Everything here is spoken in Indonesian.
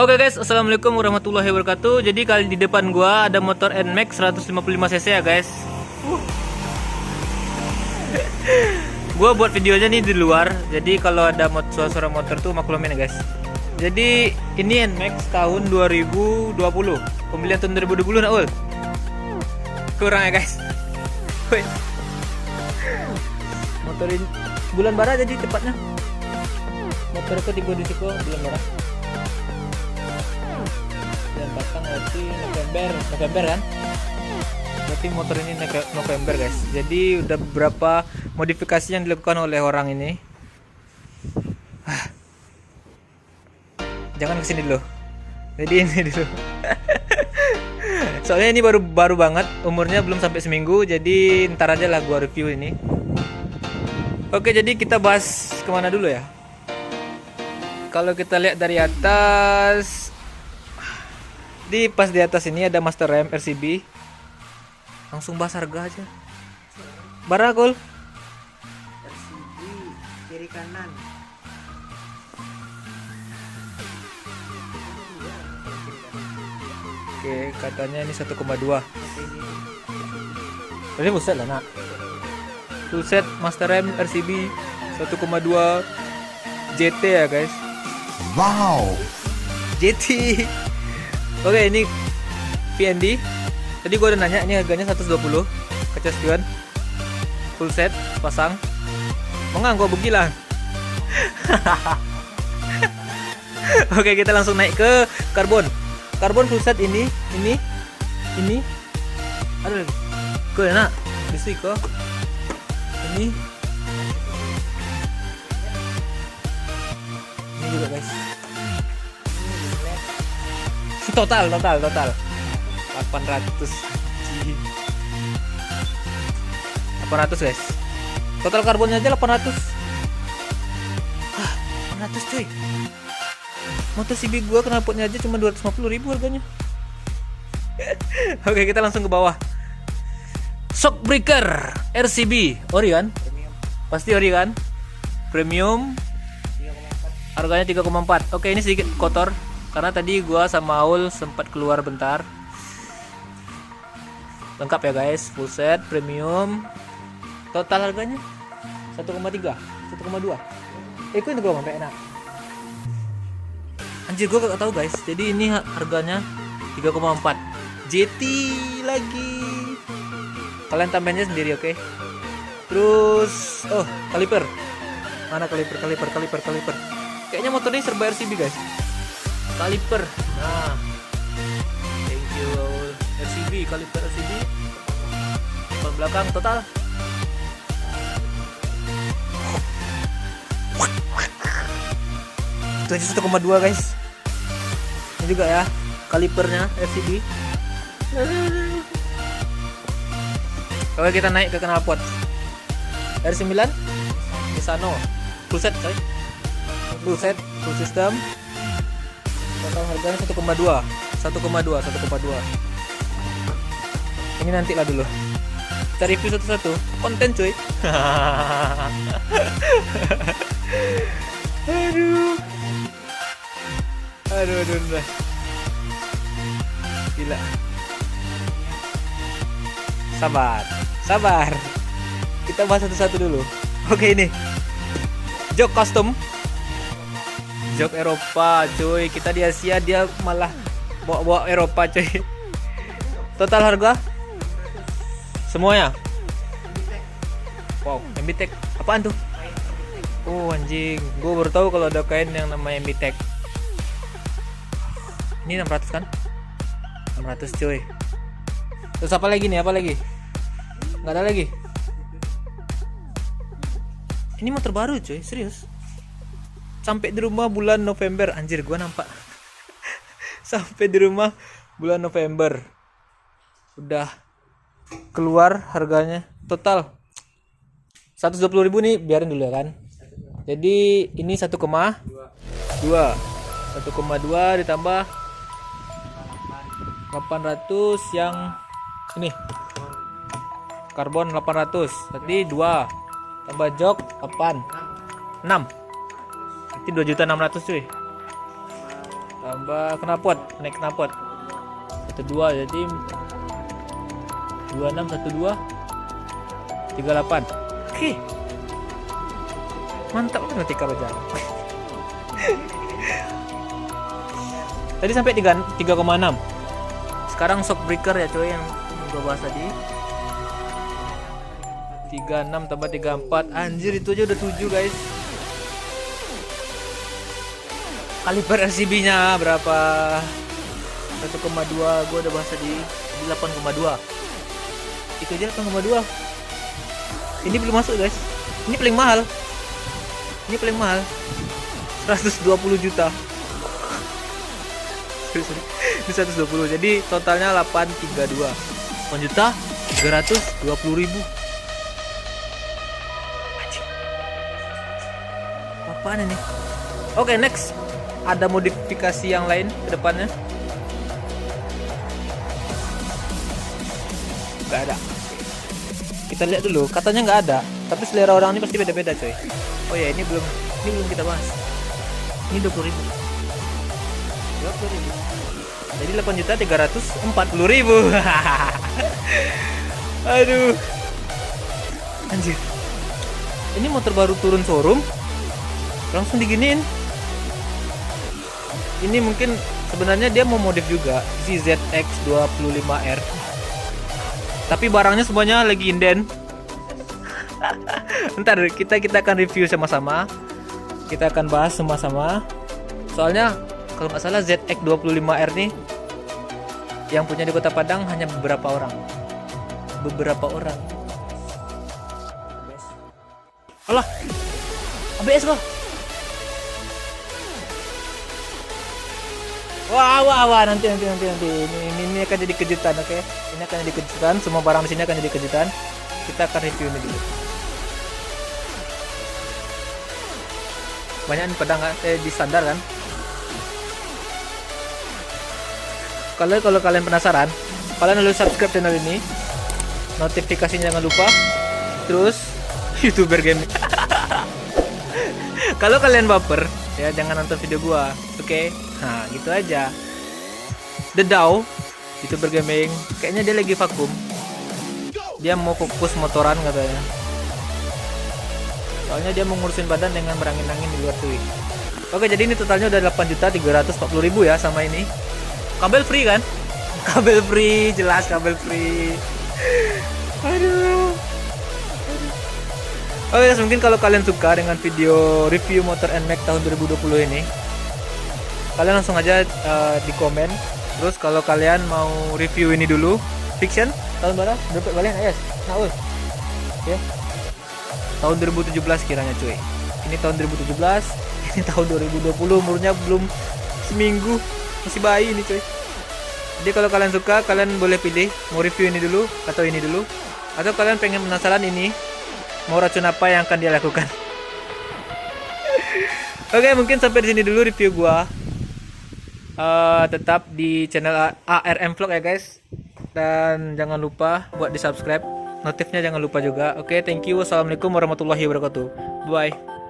Oke guys, assalamualaikum warahmatullahi wabarakatuh. Jadi kali di depan gua ada motor NMAX 155 cc ya guys. Gua buat videonya nih di luar. Jadi kalau ada suara motor tuh maklumin ya guys. Jadi ini NMAX tahun 2020. Pembelian tahun 2020 nak ul. Kurang ya guys. Woi. Motor ini bulan bara jadi tepatnya. Motor itu tiba di situ bulan bara. Dan pasang berarti November kan? Berarti motor ini November guys. Jadi udah beberapa modifikasi yang dilakukan oleh orang ini. Jangan kesini dulu. Jadi ini dulu. Soalnya ini baru banget, umurnya belum sampai seminggu. Jadi ntar aja lah gua review ini. Oke, jadi kita bahas kemana dulu ya? Kalau kita lihat dari atas, pas di atas ini ada master rem RCB. Langsung bahas harga aja. Baragol RCB kiri kanan. Oke, katanya ini 1,2. Ini buset lah nak. Full set master rem RCB 1,2 JT ya guys. Wow. JT. Oke, ini VND. Tadi gua udah nanya, ini harganya 120. Kaca spion full set pasang. Mengang gua begilang. Oke, kita langsung naik ke karbon. Karbon full set ini. Ada lagi. Kau enak. Bisi kok. Ini juga guys. Total 800 guys. Total karbonnya aja 800 cuy. Motor CB gua knalpotnya aja cuma 250.000 harganya. Oke, kita langsung ke bawah. Shock breaker RCB ori kan? Pasti ori kan? Premium. Harganya 3,4. Oke, ini sedikit kotor karena tadi gua sama Aul sempat keluar bentar. Lengkap ya guys, full set, premium. Total harganya 1,3, 1,2. Itu ini gua sampai enak. Anjir, gua gak tahu guys. Jadi ini harganya 3,4. JT lagi. Kalian tambahinnya sendiri, oke? Terus kaliper. Mana kaliper? Kayaknya motor ini serba RCB guys. Kaliper. Nah, thank you RCB, kaliper RCB. Depan belakang total. Itu aja 1,2 guys. Ini juga ya kalipernya RCB. Oke, kita naik ke knalpot. R9 Misano full set coy. Full set, full system. Total harganya 1,2. Ini nanti lah dulu. Kita review satu-satu. Konten cuy. Aduh. Gila. Sabar. Kita bahas satu-satu dulu. Oke, ini jok custom. Jok Eropa cuy. Kita di Asia, dia malah bawa Eropa cuy. Total harga semuanya. Wow, MBTEK. Apaan tuh? Oh anjing, gue baru tahu kalau ada kain yang namanya MBTEK. Ini 600 kan? 600 cuy. Terus apa lagi nih? Nggak ada lagi. Ini motor baru cuy, serius. Sampai di rumah bulan November. Anjir, gua nampak. Sampai di rumah bulan November. Udah keluar harganya. Total 120.000 nih, biarin dulu ya kan. Jadi ini 1,2 ditambah 800 yang ini. Karbon 800. Tadi 2 tambah jok 8 6. Berarti 2.600.000 cuy. tambah knalpot, naik knalpot 12 jadi 26 12 38. Oke. Mantap nanti kalau jalan. Tadi sampai 3,6. Sekarang shockbreaker ya coy yang gua bahas tadi. 36 tambah 34. Anjir itu aja udah 7 guys. Kaliber RCB-nya berapa? 1,2 gua udah bahas tadi. Jadi 8,2. Itu aja 8,2. Ini belum masuk guys. Ini paling mahal. Ini paling mahal. 120 juta. Ini 120. Jadi totalnya 832. 1 juta 320 ribu. Apaan ini? Oke, next. Ada modifikasi yang lain ke depannya? Gak ada. Kita lihat dulu. Katanya nggak ada. Tapi selera orang ini pasti beda-beda coy. Oh ya, ini belum kita bahas. Ini 20 ribu. 20 ribu. Jadi 8 juta 340 ribu. Aduh. Anjir. Ini motor baru turun showroom. Langsung diginiin. Ini mungkin sebenarnya dia mau modif juga si ZX25R. Tapi barangnya semuanya lagi inden. Ntar kita akan review sama-sama. Kita akan bahas sama-sama. Soalnya kalau nggak salah ZX25R nih yang punya di Kota Padang hanya beberapa orang. Alah, ABS kok. Wah, nanti. Ini akan jadi kejutan, oke? Ini akan jadi kejutan. Semua barang di sini akan jadi kejutan. Kita akan review ini dulu. Banyak di Padang kan? Di standar kan? Kalau kalian penasaran, kalian harus subscribe channel ini. Notifikasinya jangan lupa. Terus YouTuber gaming. Kalau kalian baper, ya jangan nonton video gua, oke? Nah, gitu aja. The Dow, YouTuber gaming, kayaknya dia lagi vakum. Dia mau fokus motoran katanya. Soalnya dia mau ngurusin badan dengan berangin-angin di luar tuh. Oke, jadi ini totalnya udah 8.340.000 ya sama ini. Kabel free kan? Kabel free, jelas kabel free. Aduh. Oke guys, mungkin kalau kalian suka dengan video review motor NMAX tahun 2020 ini, kalian langsung aja di komen. Terus kalau kalian mau review ini dulu, fiction tahun berapa? Dapat balik yes. Nah, ya. Tahun 2017 kiranya cuy. Ini tahun 2017, ini tahun 2020, umurnya belum seminggu, masih bayi ini cuy. Jadi kalau kalian suka, kalian boleh pilih mau review ini dulu atau ini dulu, atau kalian pengen penasaran ini mau racun apa yang akan dia lakukan. Oke, mungkin sampai di sini dulu review gua. Tetap di channel ARM Vlog ya guys. Dan jangan lupa buat di subscribe, notifnya jangan lupa juga. Oke, thank you. Wassalamualaikum warahmatullahi wabarakatuh. Bye.